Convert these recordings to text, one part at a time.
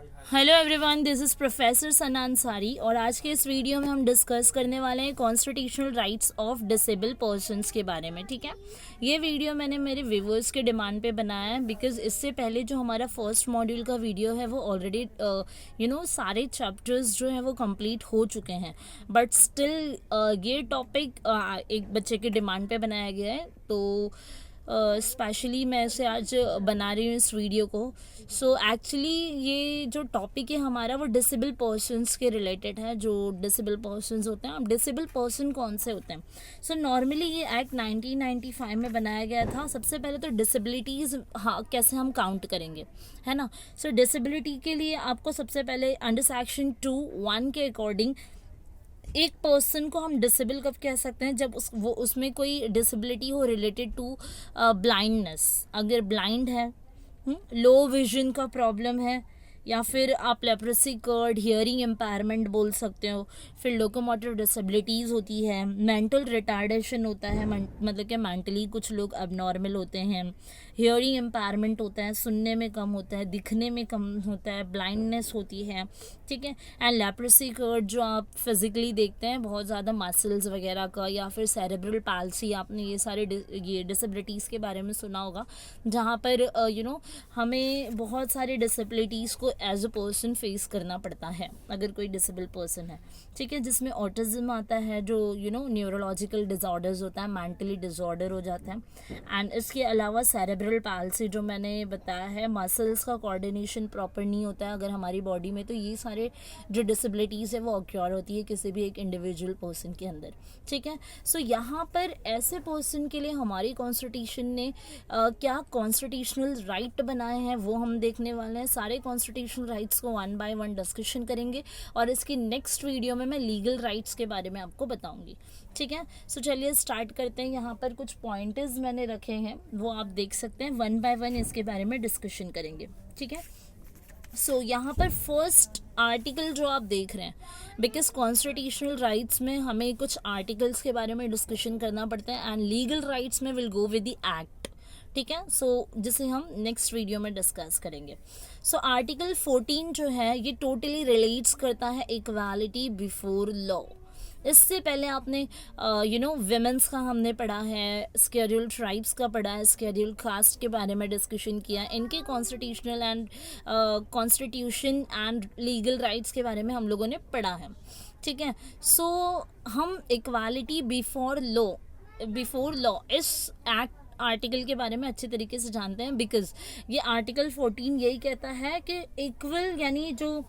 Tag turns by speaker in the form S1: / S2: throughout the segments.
S1: Hello everyone, this is professor Sana Ansari और आज के इस वीडियो में हम डिस्कस करने वाले हैं constitutional rights of disable persons के बारे में। ठीक है, ये वीडियो मैंने मेरे व्यूवर्स के डिमांड पे बनाया है बिकॉज इससे पहले जो हमारा फर्स्ट मॉड्यूल का वीडियो है वो ऑलरेडी सारे चैप्टर्स जो हैं वो कंप्लीट हो चुके हैं, बट स्टिल ये टॉपिक एक बच्चे के डिमांड पे बनाया गया है, तो स्पेशली मैं इसे आज बना रही हूँ इस वीडियो को। सो एक्चुअली ये जो टॉपिक है हमारा वो डिसेबल पर्सन्स के रिलेटेड है। जो डिसेबल पर्सन्स होते हैं, अब डिसेबल पर्सन कौन से होते हैं? सो नॉर्मली ये एक्ट 1995 में बनाया गया था। सबसे पहले तो डिसेबिलिटीज़ कैसे हम काउंट करेंगे, है ना। सो डिसेबिलिटी के लिए आपको सबसे पहले अंडर सेक्शन 2(1) के अकॉर्डिंग एक पर्सन को हम डिसेबल कब कह सकते हैं? जब उसमें कोई डिसेबिलिटी हो रिलेटेड टू ब्लाइंडनेस। अगर ब्लाइंड है, लो विजन का प्रॉब्लम है, या फिर आप लेप्रेसी कर्ड, हियरिंग एम्पायरमेंट बोल सकते हो, फिर लोकोमोटिव डिसेबिलिटीज़ होती है, मेंटल रिटार्डेशन होता है, मतलब कि मेंटली कुछ लोग अबनॉर्मल होते हैं, हियरिंग एम्पायरमेंट होता है, सुनने में कम होता है, दिखने में कम होता है, ब्लाइंडनेस होती है। ठीक है, एंड लेप्रेसी कर्ड जो आप फिजिकली देखते हैं बहुत ज़्यादा मसल्स वगैरह का, या फिर सेरेब्रल पाल्सी, आपने ये सारे ये डिसेबिलिटीज़ के बारे में सुना होगा, जहाँ पर हमें बहुत सारे डिसेबिलिटीज़ को एज अ पर्सन फेस करना पड़ता है अगर कोई डिसेबल पर्सन है। ठीक है, जिसमें ऑटिज्म आता है, जो न्यूरोलॉजिकल डिसऑर्डर्स होता है, मेंटली डिसऑर्डर हो जाता है। एंड इसके अलावा सेरेब्रल पाल्सी जो मैंने बताया है, मसल्स का कोऑर्डिनेशन प्रॉपर नहीं होता है अगर हमारी बॉडी में, तो ये सारे जो डिसेबिलिटीज़ है वो ऑक्योर होती है किसी भी एक इंडिविजुअल पर्सन के अंदर। ठीक है, सो यहाँ पर ऐसे पर्सन के लिए हमारी कॉन्स्टिट्यूशन ने क्या कॉन्स्टिट्यूशनल राइट बनाए हैं वो हम देखने वाले हैं। सारे कॉन्स्टिट्यूशनल राइट्स को 1 बाय 1 डिस्कशन करेंगे और इसकी नेक्स्ट वीडियो में मैं लीगल राइट्स के बारे में आपको बताऊंगी। ठीक है, सो चलिए स्टार्ट करते हैं। यहाँ पर कुछ पॉइंटर्स मैंने रखे हैं, वो आप देख सकते हैं। 1 बाय 1 इसके बारे में डिस्कशन करेंगे। ठीक है, सो यहाँ पर फर्स्ट आर्टिकल जो आप देख रहे हैं, बिकॉज कॉन्स्टिट्यूशनल राइट्स में हमें कुछ आर्टिकल्स के बारे में डिस्कशन करना पड़ता है एंड लीगल राइट्स में will go with the act. ठीक है, सो जिसे हम नेक्स्ट वीडियो में डिस्कस करेंगे। सो आर्टिकल 14 जो है ये टोटली रिलेट्स करता है इक्वालिटी बिफोर लॉ। इससे पहले आपने विमेंस का हमने पढ़ा है, स्केड्यूल्ड ट्राइब्स का पढ़ा है, स्केड्यूल्ड कास्ट के बारे में डिस्कशन किया, इनके constitutional and constitution and legal rights के बारे में हम लोगों ने पढ़ा है। ठीक है, सो हम इक्वालिटी बिफोर लॉ इस एक्ट आर्टिकल के बारे में अच्छे तरीके से जानते हैं, बिकॉज ये आर्टिकल 14 यही कहता है कि इक्वल यानी जो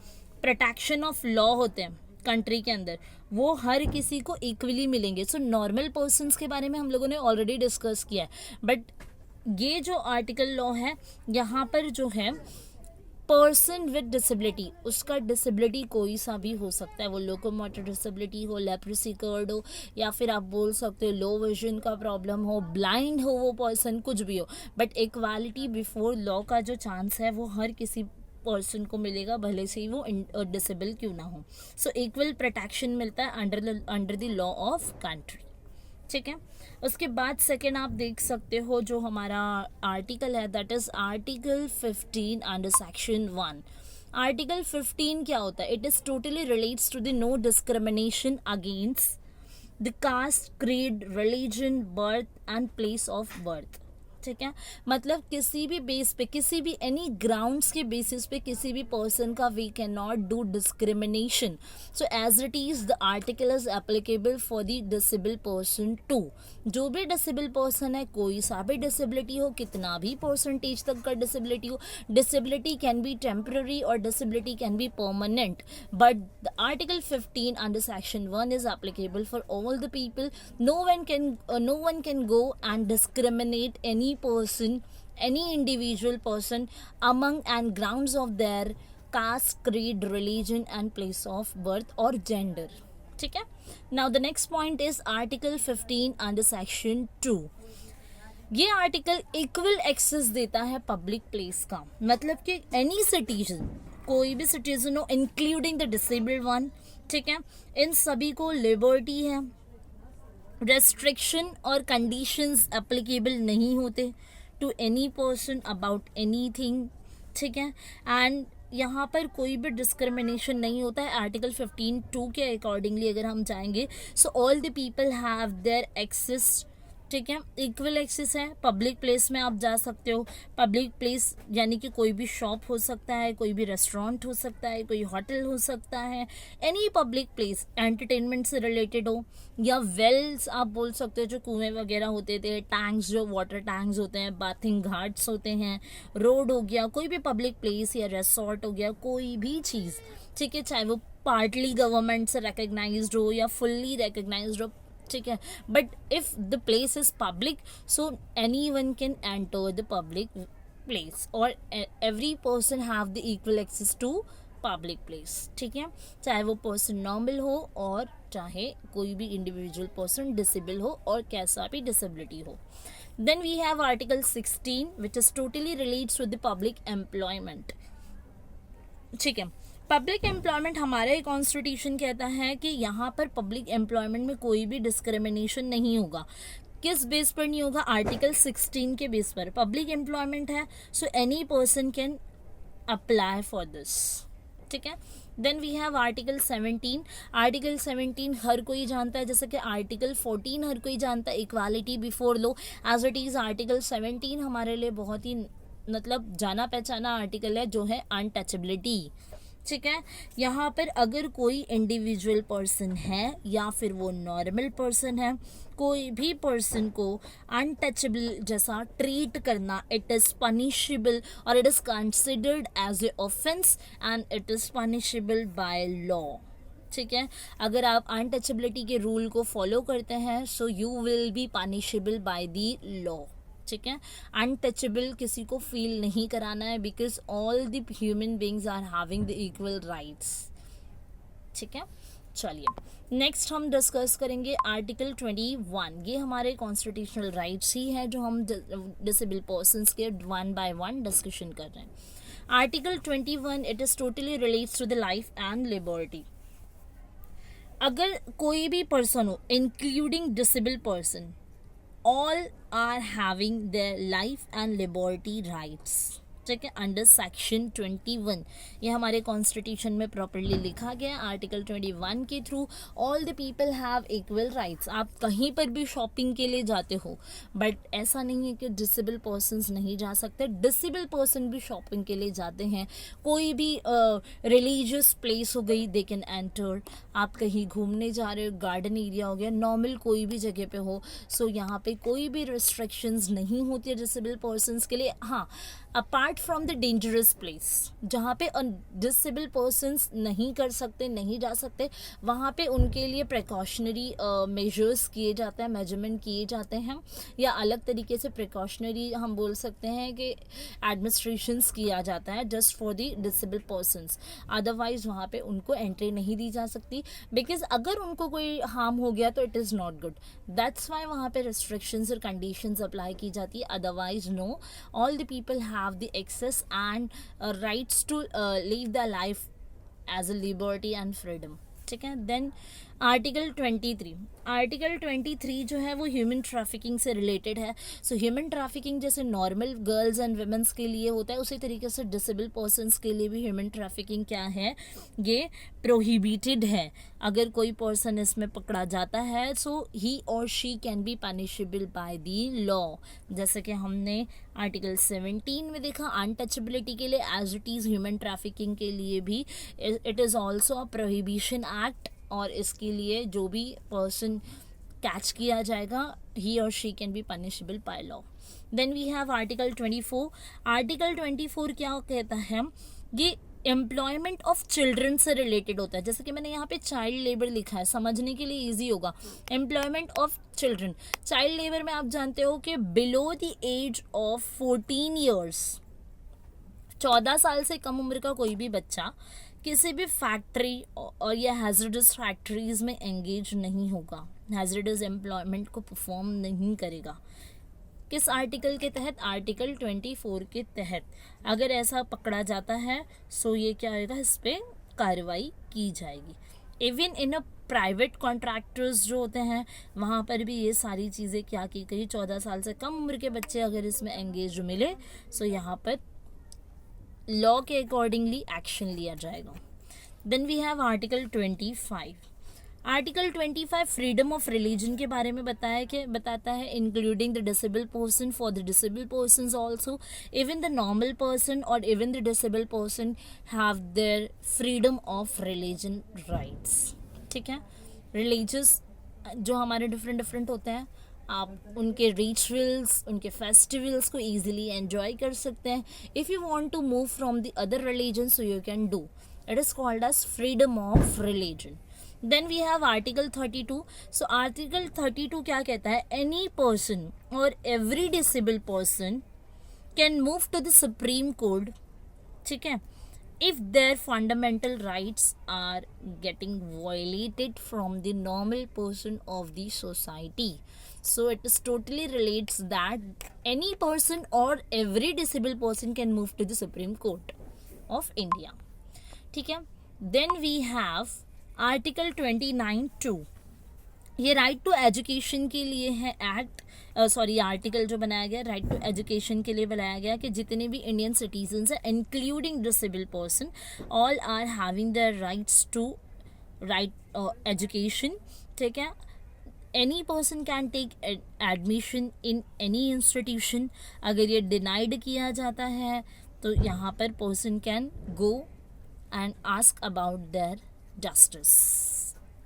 S1: प्रोटेक्शन ऑफ लॉ होते हैं कंट्री के अंदर वो हर किसी को इक्वली मिलेंगे। सो नॉर्मल पर्सन्स के बारे में हम लोगों ने ऑलरेडी डिस्कस किया है, बट ये जो आर्टिकल लॉ है यहाँ पर जो है पर्सन विद डिसेबिलिटी, उसका डिसेबिलिटी कोई सा भी हो सकता है, वो लोकोमोटर डिसेबिलिटी हो, लेप्रेसी कर्ड हो, या फिर आप बोल सकते हो लो विजन का प्रॉब्लम हो, ब्लाइंड हो वो पर्सन, कुछ भी हो, बट इक्वालिटी बिफोर लॉ का जो चांस है वो हर किसी पर्सन को मिलेगा, भले से ही वो डिसेबल क्यों ना हो। सो इक्वल प्रोटेक्शन मिलता है under the law of country. ठीक है, उसके बाद सेकेंड आप देख सकते हो जो हमारा आर्टिकल है, that is article 15 under section 1। Article 15 क्या होता है? It is totally relates to the no discrimination against the caste, creed, religion, birth and place of birth. ठीक है, मतलब किसी भी बेस पे, किसी भी एनी ग्राउंड्स के बेसिस पे किसी भी पर्सन का we can not do discrimination. So as it is the article is applicable for the disable person too. जो भी डिसेबल पर्सन है, कोई सा भी डिसेबिलिटी हो, कितना भी परसेंटेज तक का डिसेबिलिटी हो, डिसेबिलिटी कैन बी टेम्पररी और disability can be permanent, but the article 15 under section 1 is applicable for all the people. no one can go and discriminate any individual person among and grounds of their caste, creed, religion and place of birth or gender. ठीक है, now the next point is article 15 under section 2। ये article equal access देता है public place का, मतलब कि any citizen, कोई भी सिटीजन हो इंक्लूडिंग द डिसेबल्ड वन, ठीक है, इन सभी को लिबर्टी है, रेस्ट्रिक्शन और कंडीशंस एप्लीकेबल नहीं होते to any person about anything. ठीक है, एंड यहाँ पर कोई भी डिस्क्रिमिनेशन नहीं होता है। आर्टिकल 15(2) के अकॉर्डिंगली अगर हम जाएंगे, so all the people have their access, ठीक है, इक्वल एक्सेस है। पब्लिक प्लेस में आप जा सकते हो। पब्लिक प्लेस यानी कि कोई भी शॉप हो सकता है, कोई भी रेस्टोरेंट हो सकता है, कोई होटल हो सकता है, एनी पब्लिक प्लेस एंटरटेनमेंट से रिलेटेड हो, या वेल्स आप बोल सकते हो जो कुएं वगैरह होते थे, टैंक्स जो वाटर टैंक्स होते हैं, बाथिंग घाट्स होते हैं, रोड हो गया, कोई भी पब्लिक प्लेस या रिसोर्ट हो गया, कोई भी चीज़, ठीक है, चाहे वो पार्टली गवर्नमेंट से रिकग्नाइज्ड हो या फुल्ली रिकग्नाइज्ड हो, ठीक है, but if the place is public, so anyone can enter the public place, और every person have the equal access to public place, ठीक है, चाहे वो पर्सन नॉर्मल हो और चाहे कोई भी इंडिविजुअल पर्सन डिसेबल हो और कैसा भी डिसेबिलिटी हो। Then we have article 16 which is totally relates to the public employment, ठीक है। पब्लिक एम्प्लॉयमेंट हमारा कॉन्स्टिट्यूशन कहता है कि यहाँ पर पब्लिक एम्प्लॉयमेंट में कोई भी डिस्क्रिमिनेशन नहीं होगा। किस बेस पर नहीं होगा? आर्टिकल 16 के बेस पर। पब्लिक एम्प्लॉयमेंट है, so any person can apply for this, ठीक है। Then we have article 17। Article 17 हर कोई जानता है, जैसे कि आर्टिकल 14 हर कोई जानता है, equality before law, as it is article 17 हमारे लिए बहुत ही मतलब जाना पहचाना आर्टिकल है, जो है अनटचेबिलिटी, ठीक है। यहाँ पर अगर कोई इंडिविजुअल पर्सन है या फिर वो नॉर्मल पर्सन है, कोई भी पर्सन को अनटचेबल जैसा ट्रीट करना, इट इज़ पनिशेबल और it is considered as a offense and it is punishable by law, ठीक है। अगर आप अनटचेबिलिटी के रूल को फॉलो करते हैं, so you will be punishable by the law, ठीक है। अनटचेबल किसी को फील नहीं कराना है, because all the human beings are having the equal rights, ठीक है। चलिए नेक्स्ट हम डिस्कस करेंगे आर्टिकल 21। ये हमारे कॉन्स्टिट्यूशनल राइट्स ही है जो हम डिसेबल पर्सन्स के वन बाय वन डिस्कशन कर रहे हैं। Article 21 it is totally relates to the life and liberty. अगर कोई भी पर्सन हो including disable person, all are having their life and liberty rights, ठीक है, अंडर सेक्शन 21। ये हमारे कॉन्स्टिट्यूशन में प्रॉपरली लिखा गया आर्टिकल 21 के through. All the people have equal rights. आप कहीं पर भी शॉपिंग के लिए जाते हो, बट ऐसा नहीं है कि डिसेबल पर्सन्स नहीं जा सकते, डिसेबल पर्सन भी शॉपिंग के लिए जाते हैं। कोई भी रिलीजियस प्लेस हो गई, दे कैन एंटर। आप कहीं घूमने जा रहे हो, गार्डन एरिया हो गया, नॉर्मल कोई भी जगह पे हो, सो यहाँ पे कोई भी रिस्ट्रिक्शंस नहीं होती है डिसेबल पर्सन्स के लिए। हाँ, apart from the dangerous place, जहाँ पे डिसेबल पर्सन्स नहीं कर सकते, नहीं जा सकते, वहाँ पे उनके लिए प्रिकॉशनरी मेजर्स किए जाते हैं, मेजरमेंट किए जाते हैं, या अलग तरीके से प्रिकॉशनरी हम बोल सकते हैं कि एडमिनिस्ट्रेशंस किया जाता है just for the disable persons. Otherwise वहाँ पे उनको एंट्री नहीं दी जा सकती, बिकॉज अगर उनको कोई हार्म हो गया तो it is not good. That's why वहाँ पे रिस्ट्रिक्शंस और कंडीशंस अप्लाई की जाती है। Otherwise no, all the people have the access and rights to live their life as a liberty and freedom, ठीक है। Then article 23। आर्टिकल 23 जो है वो ह्यूमन ट्रैफिकिंग से रिलेटेड है। सो ह्यूमन ट्रैफिकिंग जैसे नॉर्मल गर्ल्स एंड वुमेन्स के लिए होता है, उसी तरीके से डिसेबल पर्सन्स के लिए भी ह्यूमन ट्रैफिकिंग क्या है, ये प्रोहिबिटेड है। अगर कोई पर्सन इसमें पकड़ा जाता है, सो ही और she can be punishable by the law. जैसे कि हमने आर्टिकल 17 में देखा अनटचेबिलिटी के लिए, as it is human trafficking के लिए भी it is also a prohibition act, और इसके लिए जो भी पर्सन कैच किया जाएगा, ही और she can be punishable by law. Then we have article 24। Article 24 क्या कहता है, ये एम्प्लॉयमेंट ऑफ चिल्ड्रन से रिलेटेड होता है। जैसे कि मैंने यहाँ पे चाइल्ड लेबर लिखा है, समझने के लिए इजी होगा। Employment of children, child labour में आप जानते हो कि below the age of 14 years, 14 साल से कम उम्र का कोई भी बच्चा किसी भी फैक्ट्री और या हैजर्डस फैक्ट्रीज में एंगेज नहीं होगा, हैजर्डस एम्प्लॉयमेंट को परफॉर्म नहीं करेगा। किस आर्टिकल के तहत? आर्टिकल 24 के तहत। अगर ऐसा पकड़ा जाता है, सो ये क्या होगा, इस पर कार्रवाई की जाएगी। Even in a private contractors जो होते हैं, वहाँ पर भी ये सारी चीज़ें क्या की गई, 14 साल से कम उम्र के बच्चे अगर इसमें एंगेज मिले, सो यहाँ पर लॉ के अकॉर्डिंगली एक्शन लिया जाएगा. Then we have article 25. Article 25 freedom of religion के बारे में बताता है including the disable person. For the disable person also, even the normal person और even the disable person have their freedom of religion rights. ठीक है, religious जो हमारे डिफरेंट होते हैं, आप उनके रिचुअल्स, उनके फेस्टिवल्स को ईजिली एंजॉय कर सकते हैं. If you want to move from the other religion, so you can do. It is called as freedom of religion. Then we have article 32. So article 32 क्या कहता है? एनी पर्सन और every disable person can move to the Supreme Court. ठीक है, if their fundamental rights are getting violated from the normal person of the society. So it is totally relates that any person or every disabled person can move to the Supreme Court of India. ठीक है, then we have article 29(2). ये right to education के लिए है act, article जो बनाया गया right to education के लिए बनाया गया कि जितने भी इंडियन सिटीजन्स हैं including disable person, all are having the rights to right education. ठीक है, any person can take admission in any institution. अगर ये डिनाइड किया जाता है तो यहाँ पर person can go and ask about their justice.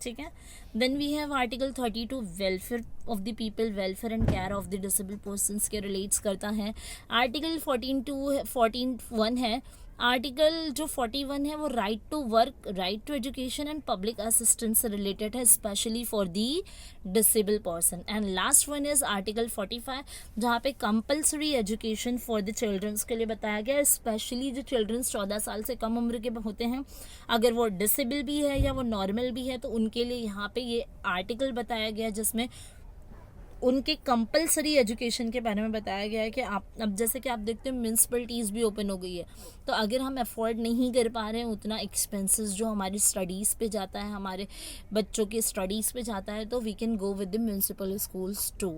S1: ठीक है, then we have article 32 welfare of the people, welfare and care of the disable persons के रिलेट्स करता है. आर्टिकल 14(1) है. आर्टिकल जो 41 है वो right to work, right to education and public assistance से रिलेटेड है, specially for the disable person. And last one is article 45 जहाँ पे compulsory education for the childrens के लिए बताया गया है, स्पेशली जो चिल्ड्रंस 14 साल से कम उम्र के होते हैं, अगर वो डिसेबल भी है या वो नॉर्मल भी है, तो उनके लिए यहाँ पे ये आर्टिकल बताया गया जिसमें उनके कंपलसरी एजुकेशन के बारे में बताया गया है कि आप अब जैसे कि आप देखते हैं म्यूनसिपलिटीज़ भी ओपन हो गई है, तो अगर हम अफोर्ड नहीं कर पा रहे हैं उतना एक्सपेंसेस जो हमारी स्टडीज़ पे जाता है, हमारे बच्चों की स्टडीज़ पे जाता है, तो we can go with the municipal schools too.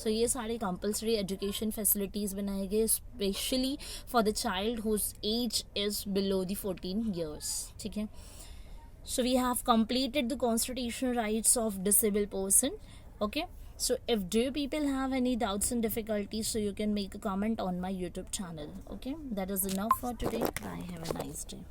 S1: So ये सारे कंपलसरी एजुकेशन फैसिलिटीज़ बनाए गए specially for the child whose age is below the 14 years. ठीक है, so we have completed the constitutional rights of disabled person. Okay, so if do you people have any doubts and difficulties, so you can make a comment on my YouTube channel. Okay, that is enough for today. Bye, have a nice day.